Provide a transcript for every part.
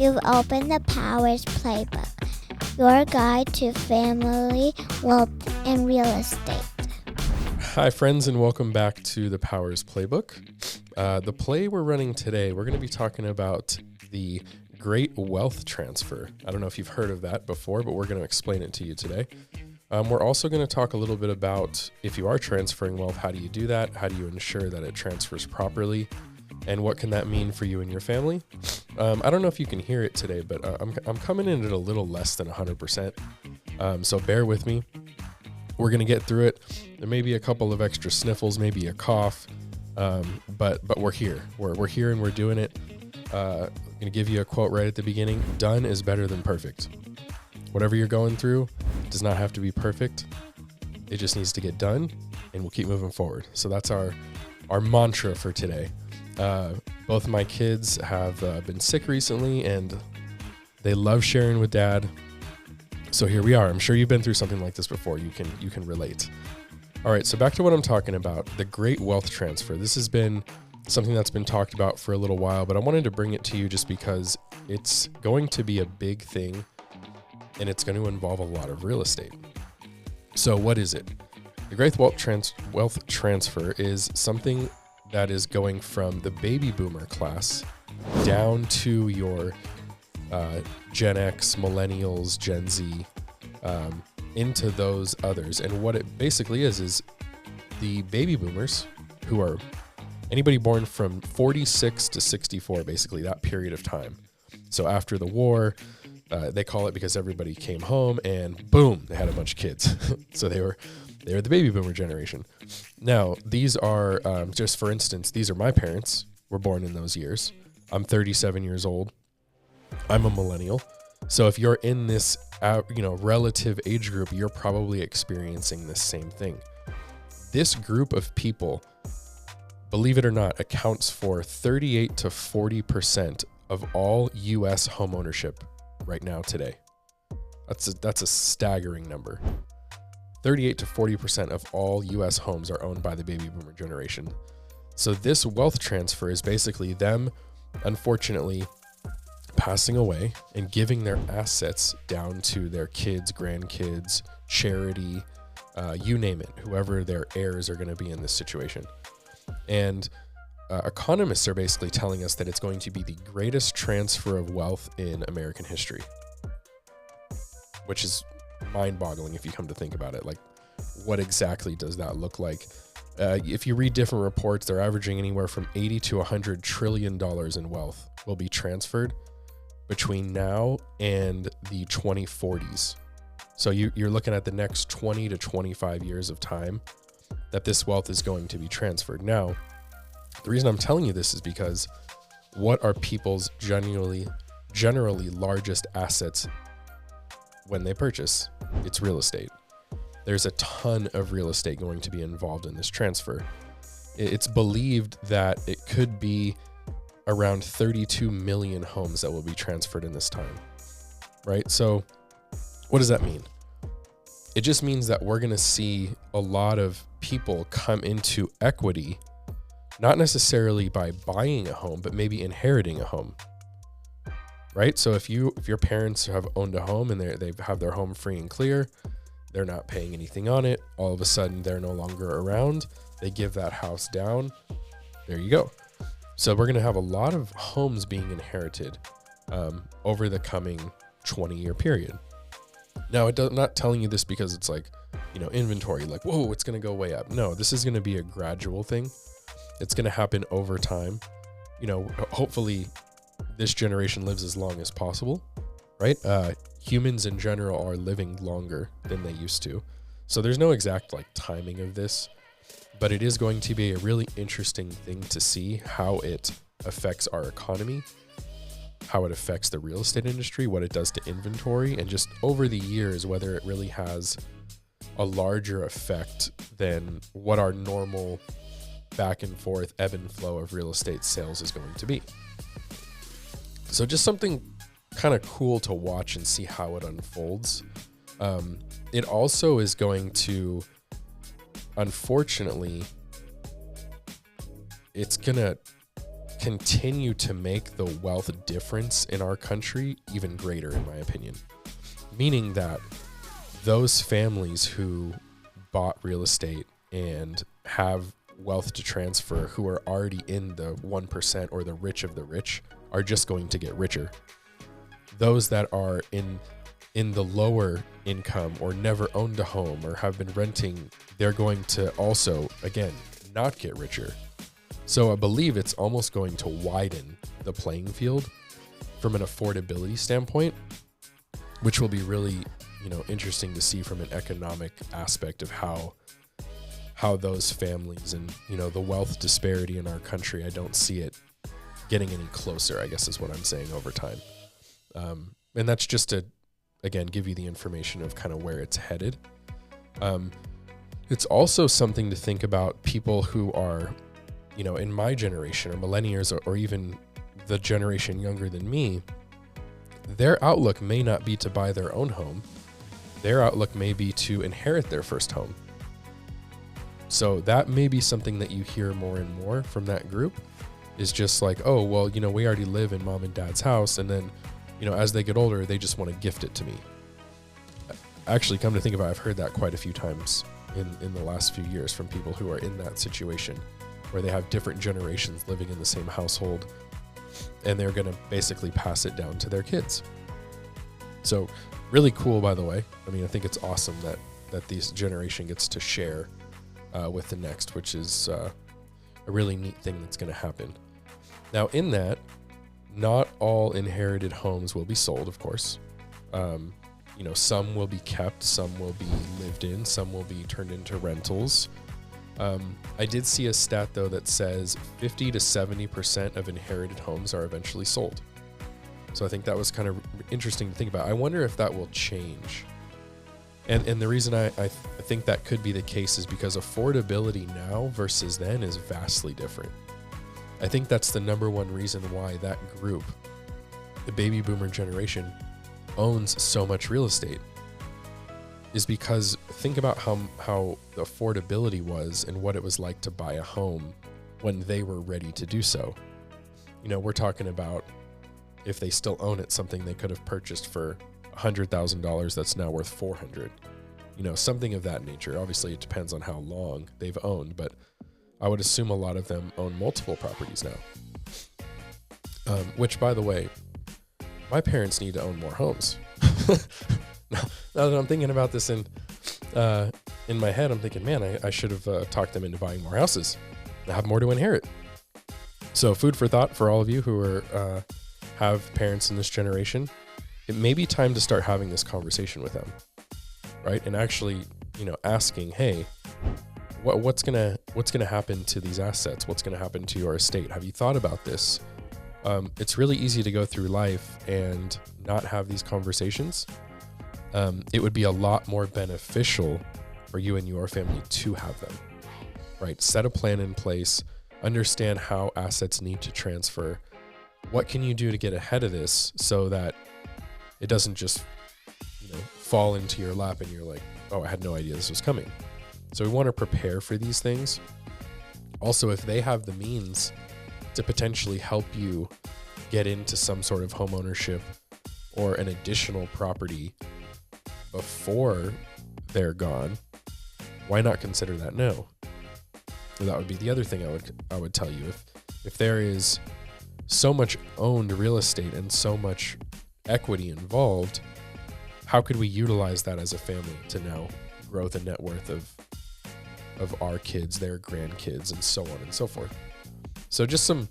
You've opened the Powers Playbook, your guide to family, wealth, and real estate. Hi, friends, and welcome back to the Powers Playbook. The play we're running today, we're going to be talking about the Great Wealth Transfer. I don't know if you've heard of that before, but we're going to explain it to you today. We're also going to talk a little bit about if you are transferring wealth, how do you do that? How do you ensure that it transfers properly? And what can that mean for you and your family? I don't know if you can hear it today, but I'm coming in at a little less than 100%. So bear with me. We're going to get through it. There may be a couple of extra sniffles, maybe a cough, but we're here. We're here and we're doing it. I'm going to give you a quote right at the beginning. Done is better than perfect. Whatever you're going through does not have to be perfect. It just needs to get done, and we'll keep moving forward. So that's our mantra for today. Both my kids have been sick recently, and they love sharing with Dad. So here we are. I'm sure you've been through something like this before. You can relate. All right, so back to what I'm talking about, the Great Wealth Transfer. This has been something that's been talked about for a little while, but I wanted to bring it to you just because it's going to be a big thing, and it's going to involve a lot of real estate. So what is it? The Great Wealth Transfer is something that is going from the baby boomer class down to your Gen X, Millennials, Gen Z, into those others. And what it basically is the baby boomers, who are anybody born from 46 to 64, basically that period of time. So after the war, they call it because everybody came home and boom, they had a bunch of kids. So they were the baby boomer generation. Now, these are, just for instance, these are my parents, were born in those years. I'm 37 years old. I'm a millennial. So if you're in this, relative age group, you're probably experiencing this same thing. This group of people, believe it or not, accounts for 38 to 40% of all U.S. home ownership right now today. That's a staggering number. 38 to 40% of all U.S. homes are owned by the baby boomer generation. So this wealth transfer is basically them, unfortunately, passing away and giving their assets down to their kids, grandkids, charity, you name it, whoever their heirs are going to be in this situation. And economists are basically telling us that it's going to be the greatest transfer of wealth in American history, which is mind-boggling if you come to think about it. Like, what exactly does that look like? If you read different reports, they're averaging anywhere from 80 to 100 trillion dollars in wealth will be transferred between now and the 2040s. So you're looking at the next 20 to 25 years of time that this wealth is going to be transferred. Now, the reason I'm telling you this is because what are people's generally largest assets when they purchase? It's real estate. There's a ton of real estate going to be involved in this transfer. It's believed that it could be around 32 million homes that will be transferred in this time, right? So what does that mean? It just means that we're going to see a lot of people come into equity, not necessarily by buying a home, but maybe inheriting a home, right? So if your parents have owned a home and they have their home free and clear, they're not paying anything on it, all of a sudden they're no longer around, they give that house down, there you go. So we're going to have a lot of homes being inherited over the coming 20-year period. Now, I'm not telling you this because it's like, inventory, like, whoa, it's going to go way up. No, this is going to be a gradual thing. It's going to happen over time. Hopefully this generation lives as long as possible, right? Humans in general are living longer than they used to. So there's no exact timing of this, but it is going to be a really interesting thing to see how it affects our economy, how it affects the real estate industry, what it does to inventory, and just over the years, whether it really has a larger effect than what our normal back and forth ebb and flow of real estate sales is going to be. So just something kind of cool to watch and see how it unfolds. It also is going to, unfortunately, it's going to continue to make the wealth difference in our country even greater, in my opinion. Meaning that those families who bought real estate and have wealth to transfer, who are already in the 1% or the rich of the rich, are just going to get richer. Those that are in the lower income or never owned a home or have been renting, they're going to also, again, not get richer. So I believe it's almost going to widen the playing field from an affordability standpoint, which will be really, interesting to see from an economic aspect of how those families and, the wealth disparity in our country, I don't see it getting any closer, I guess is what I'm saying, over time. And that's just to, again, give you the information of kind of where it's headed. It's also something to think about people who are, in my generation or millennials or even the generation younger than me. Their outlook may not be to buy their own home. Their outlook may be to inherit their first home. So that may be something that you hear more and more from that group, is just like, oh, well, we already live in mom and dad's house. And then, as they get older, they just want to gift it to me. Actually, come to think about it, I've heard that quite a few times in the last few years from people who are in that situation where they have different generations living in the same household and they're going to basically pass it down to their kids. So really cool, by the way. I mean, I think it's awesome that this generation gets to share with the next, which is a really neat thing that's going to happen. Now, in that, not all inherited homes will be sold, of course. Some will be kept, some will be lived in, some will be turned into rentals. I did see a stat, though, that says 50 to 70% of inherited homes are eventually sold. So I think that was kind of interesting to think about. I wonder if that will change. And the reason I think that could be the case is because affordability now versus then is vastly different. I think that's the number one reason why that group, the baby boomer generation, owns so much real estate, is because think about how the affordability was and what it was like to buy a home when they were ready to do so. We're talking about, if they still own it, something they could have purchased for $100,000 that's now worth $400,000, something of that nature. Obviously, it depends on how long they've owned, but I would assume a lot of them own multiple properties now. Which, by the way, my parents need to own more homes. Now that I'm thinking about this in my head, I'm thinking, man, I should have talked them into buying more houses. I have more to inherit. So food for thought for all of you who are have parents in this generation. It may be time to start having this conversation with them, right? And actually, asking, hey, what's gonna happen to these assets? What's gonna happen to your estate? Have you thought about this? It's really easy to go through life and not have these conversations. It would be a lot more beneficial for you and your family to have them, right? Set a plan in place, understand how assets need to transfer. What can you do to get ahead of this so that it doesn't just, fall into your lap and you're like, oh, I had no idea this was coming. So we want to prepare for these things. Also, if they have the means to potentially help you get into some sort of home ownership or an additional property before they're gone, why not consider that now? So that would be the other thing I would tell you. If there is so much owned real estate and so much equity involved, how could we utilize that as a family to now grow the net worth of our kids, their grandkids, and so on and so forth? So just some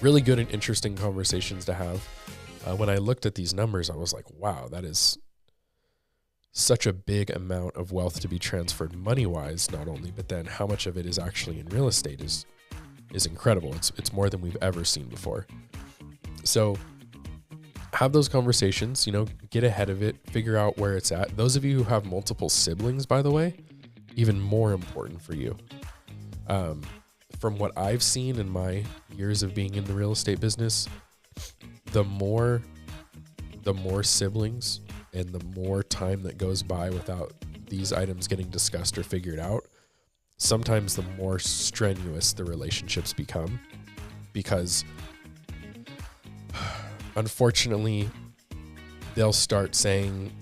really good and interesting conversations to have. When I looked at these numbers, I was like, wow, that is such a big amount of wealth to be transferred money-wise, not only, but then how much of it is actually in real estate is incredible. It's more than we've ever seen before. So have those conversations, get ahead of it, figure out where it's at. Those of you who have multiple siblings, by the way, even more important for you. From what I've seen in my years of being in the real estate business, the more siblings and the more time that goes by without these items getting discussed or figured out, sometimes the more strenuous the relationships become. because unfortunately they'll start saying,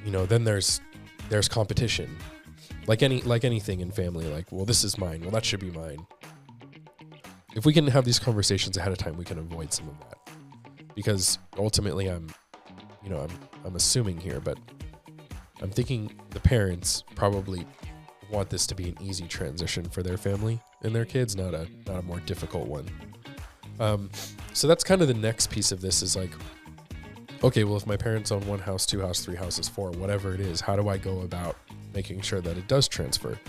then there's competition. Like anything in family, like, well, this is mine. Well, that should be mine. If we can have these conversations ahead of time, we can avoid some of that. Because ultimately I'm assuming here, but I'm thinking the parents probably want this to be an easy transition for their family and their kids, not a more difficult one. So that's kind of the next piece of this is like, okay, well, if my parents own 1 house, 2 houses, 3 houses, 4, whatever it is, how do I go about making sure that it does transfer?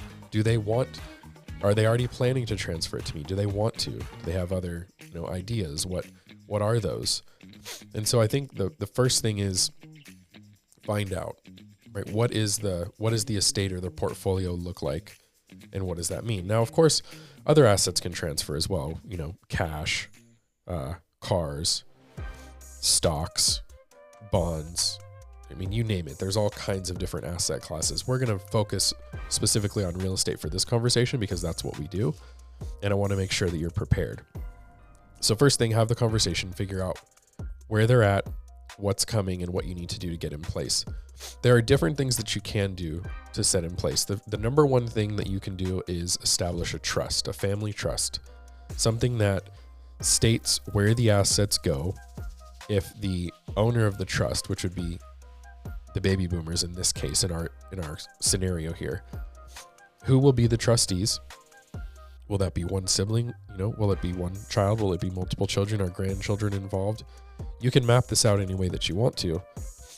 Are they already planning to transfer it to me? Do they want to? Do they have other, ideas? What are those? And so I think the first thing is find out, right? What is the estate or the portfolio look like? And what does that mean? Now, of course, other assets can transfer as well, cash, cars, stocks, bonds. I mean, you name it. There's all kinds of different asset classes. We're going to focus specifically on real estate for this conversation because that's what we do. And I want to make sure that you're prepared. So first thing, have the conversation, figure out where they're at, what's coming, and what you need to do to get in place. There are different things that you can do to set in place. The number one thing that you can do is establish a trust, a family trust, something that states where the assets go if the owner of the trust, which would be the baby boomers in this case, in our scenario here, who will be the trustees? Will that be one sibling? Will it be one child? Will it be multiple children or grandchildren involved? You can map this out any way that you want to,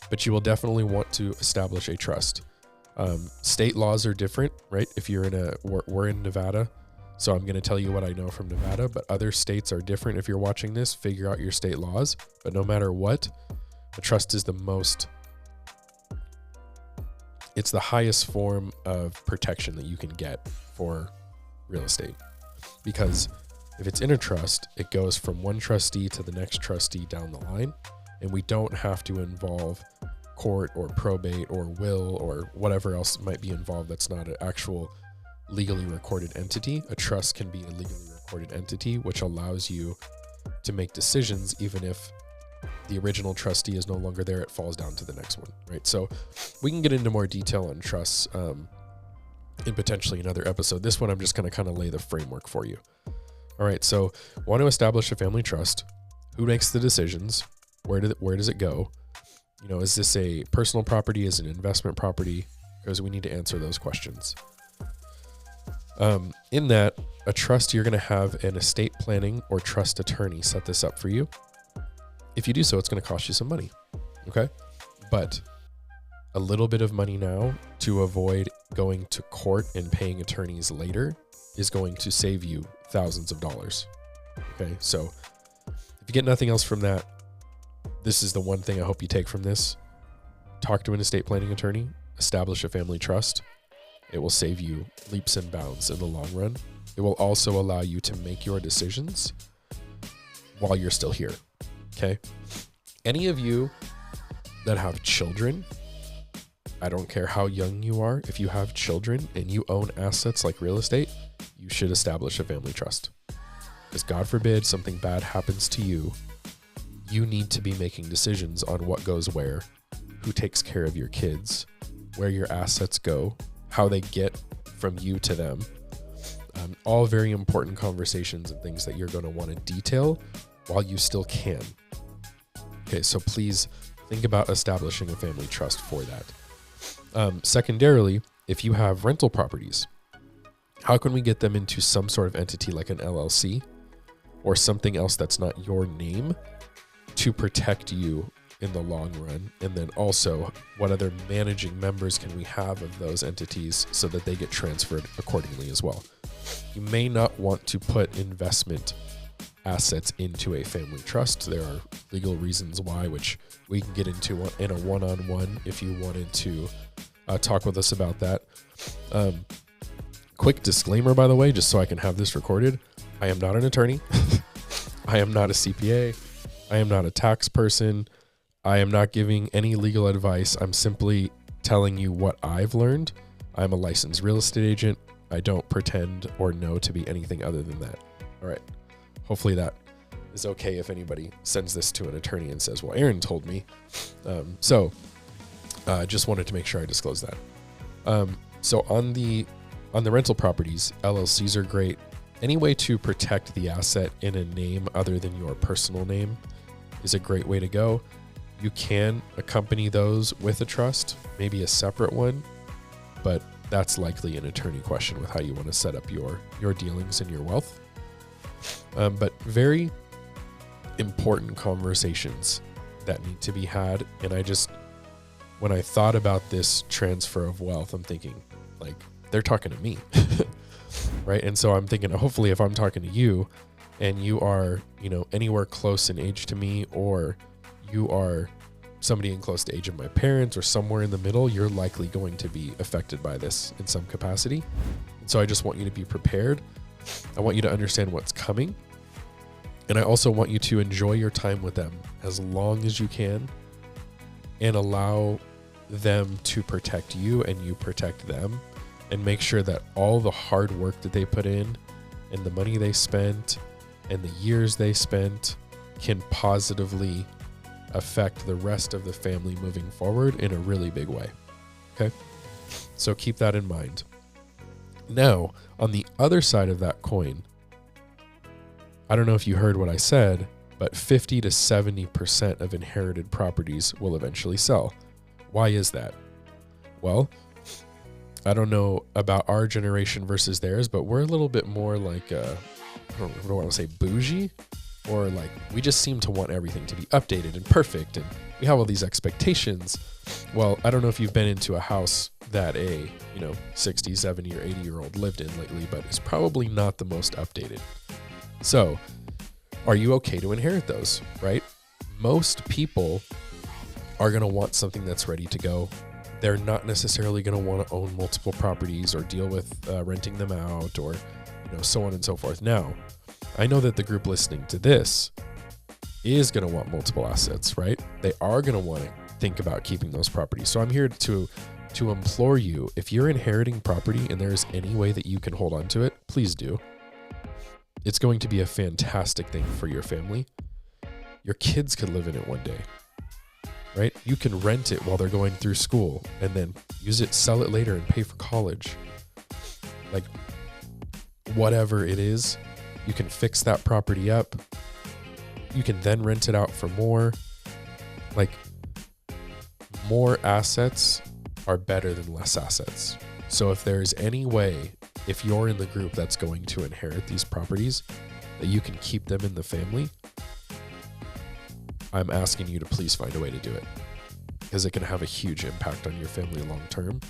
but you will definitely want to establish a trust. State laws are different, right? If you're we're in Nevada, so I'm going to tell you what I know from Nevada, but other states are different. If you're watching this, figure out your state laws. But no matter what, a trust is it's the highest form of protection that you can get for real estate. Because if it's in a trust, it goes from one trustee to the next trustee down the line, and we don't have to involve court or probate or will or whatever else might be involved that's not an actual legally recorded entity. A trust can be a legally recorded entity, which allows you to make decisions even if the original trustee is no longer there, it falls down to the next one, right? So we can get into more detail on trusts in potentially another episode. This one, I'm just going to kind of lay the framework for you. All right, so want to establish a family trust. Who makes the decisions? Where does it go? Is this a personal property? Is it an investment property? Because we need to answer those questions. In that, a trust, you're going to have an estate planning or trust attorney set this up for you. If you do so, it's going to cost you some money, okay? But a little bit of money now to avoid going to court and paying attorneys later is going to save you thousands of dollars, okay? So if you get nothing else from that, this is the one thing I hope you take from this. Talk to an estate planning attorney, establish a family trust. It will save you leaps and bounds in the long run. It will also allow you to make your decisions while you're still here. Okay. Any of you that have children, I don't care how young you are, if you have children and you own assets like real estate, you should establish a family trust. Because God forbid something bad happens to you, you need to be making decisions on what goes where, who takes care of your kids, where your assets go, how they get from you to them. All very important conversations and things that you're going to want to detail while you still can. Okay, so please think about establishing a family trust for that. Secondarily, if you have rental properties, how can we get them into some sort of entity like an LLC or something else that's not your name to protect you in the long run? And then also, what other managing members can we have of those entities so that they get transferred accordingly as well? You may not want to put investment assets into a family trust. There are legal reasons why, which we can get into in a one-on-one if you wanted to talk with us about that. Quick disclaimer, by the way, just so I can have this recorded. I am not an attorney. I am not a CPA. I am not a tax person. I am not giving any legal advice. I'm simply telling you what I've learned. I'm a licensed real estate agent. I don't pretend or know to be anything other than that. All right. Hopefully that is okay if anybody sends this to an attorney and says, well, Aaron told me. So just wanted to make sure I disclose that. So on the rental properties, LLCs are great. Any way to protect the asset in a name other than your personal name is a great way to go. You can accompany those with a trust, maybe a separate one, but that's likely an attorney question with how you want to set up your dealings and your wealth. But very important conversations that need to be had. And when I thought about this transfer of wealth, I'm thinking, like, they're talking to me, right? And so I'm thinking, hopefully if I'm talking to you and you are, anywhere close in age to me, or you are somebody in close to age of my parents or somewhere in the middle, you're likely going to be affected by this in some capacity. And so I just want you to be prepared. I want you to understand what's coming. And I also want you to enjoy your time with them as long as you can and allow them to protect you and you protect them, and make sure that all the hard work that they put in and the money they spent and the years they spent can positively affect the rest of the family moving forward in a really big way. Okay? So keep that in mind. Now, on the other side of that coin, I don't know if you heard what I said, but 50 to 70% of inherited properties will eventually sell. Why is that? Well, I don't know about our generation versus theirs, but we're a little bit more like, I don't want to say bougie, or like we just seem to want everything to be updated and perfect, and we have all these expectations. Well, I don't know if you've been into a house that a 60, 70, or 80-year-old lived in lately, but it's probably not the most updated. So are you okay to inherit those, right? Most people are going to want something that's ready to go. They're not necessarily going to want to own multiple properties or deal with renting them out, or so on and so forth. Now, I know that the group listening to this is going to want multiple assets, right? They are going to want to think about keeping those properties. So I'm here to implore you, if you're inheriting property and there's any way that you can hold on to it, please do. It's going to be a fantastic thing for your family. Your kids could live in it one day, right? You can rent it while they're going through school and then use it, sell it later, and pay for college. Like, whatever it is, you can fix that property up. You can then rent it out for more. Like, more assets are better than less assets. So if there's any way, if you're in the group that's going to inherit these properties, that you can keep them in the family, I'm asking you to please find a way to do it, because it can have a huge impact on your family long term.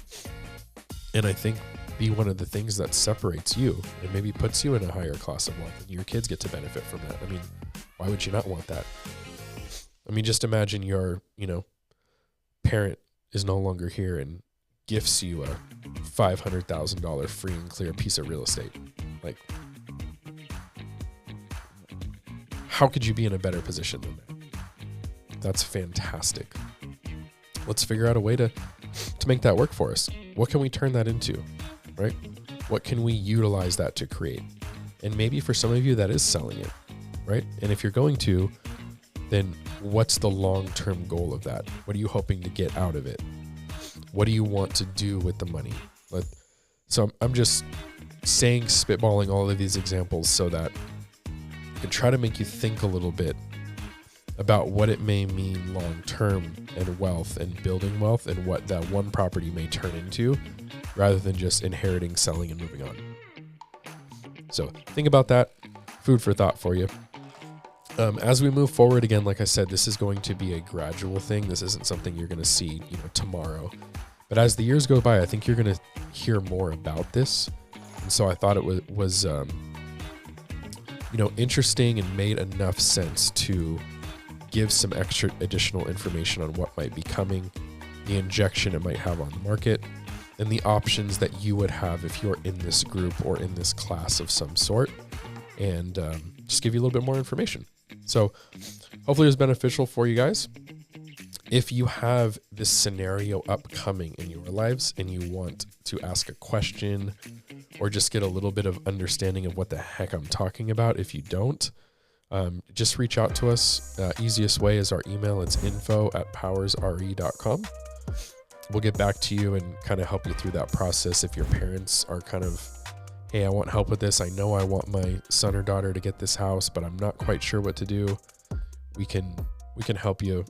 And I think be one of the things that separates you and maybe puts you in a higher class of life, and your kids get to benefit from that. I mean, why would you not want that? I mean, just imagine your, parent is no longer here and gifts you a $500,000 free and clear piece of real estate. Like, how could you be in a better position than that? That's fantastic. Let's figure out a way to make that work for us. What can we turn that into, right? What can we utilize that to create? And maybe for some of you that is selling it, right? And if you're going to, then what's the long-term goal of that? What are you hoping to get out of it? What do you want to do with the money? So I'm just spitballing all of these examples so that I can try to make you think a little bit about what it may mean long-term and wealth and building wealth, and what that one property may turn into, rather than just inheriting, selling, and moving on. So think about that. Food for thought for you. As we move forward, again, like I said, this is going to be a gradual thing. This isn't something you're going to see, tomorrow. But as the years go by, I think you're going to hear more about this. And so I thought it was interesting and made enough sense to give some extra additional information on what might be coming, the injection it might have on the market, and the options that you would have if you're in this group or in this class of some sort, and just give you a little bit more information. So hopefully it was beneficial for you guys. If you have this scenario upcoming in your lives and you want to ask a question or just get a little bit of understanding of what the heck I'm talking about, if you don't, just reach out to us. Easiest way is our email. It's info@powersre.com. We'll get back to you and kind of help you through that process. If your parents are kind of, hey, I want help with this. I know I want my son or daughter to get this house, but I'm not quite sure what to do. We can help you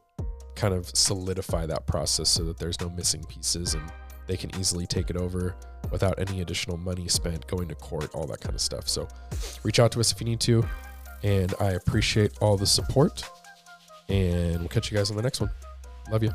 kind of solidify that process so that there's no missing pieces and they can easily take it over without any additional money spent going to court, all that kind of stuff. So reach out to us if you need to. And I appreciate all the support. And we'll catch you guys on the next one. Love you.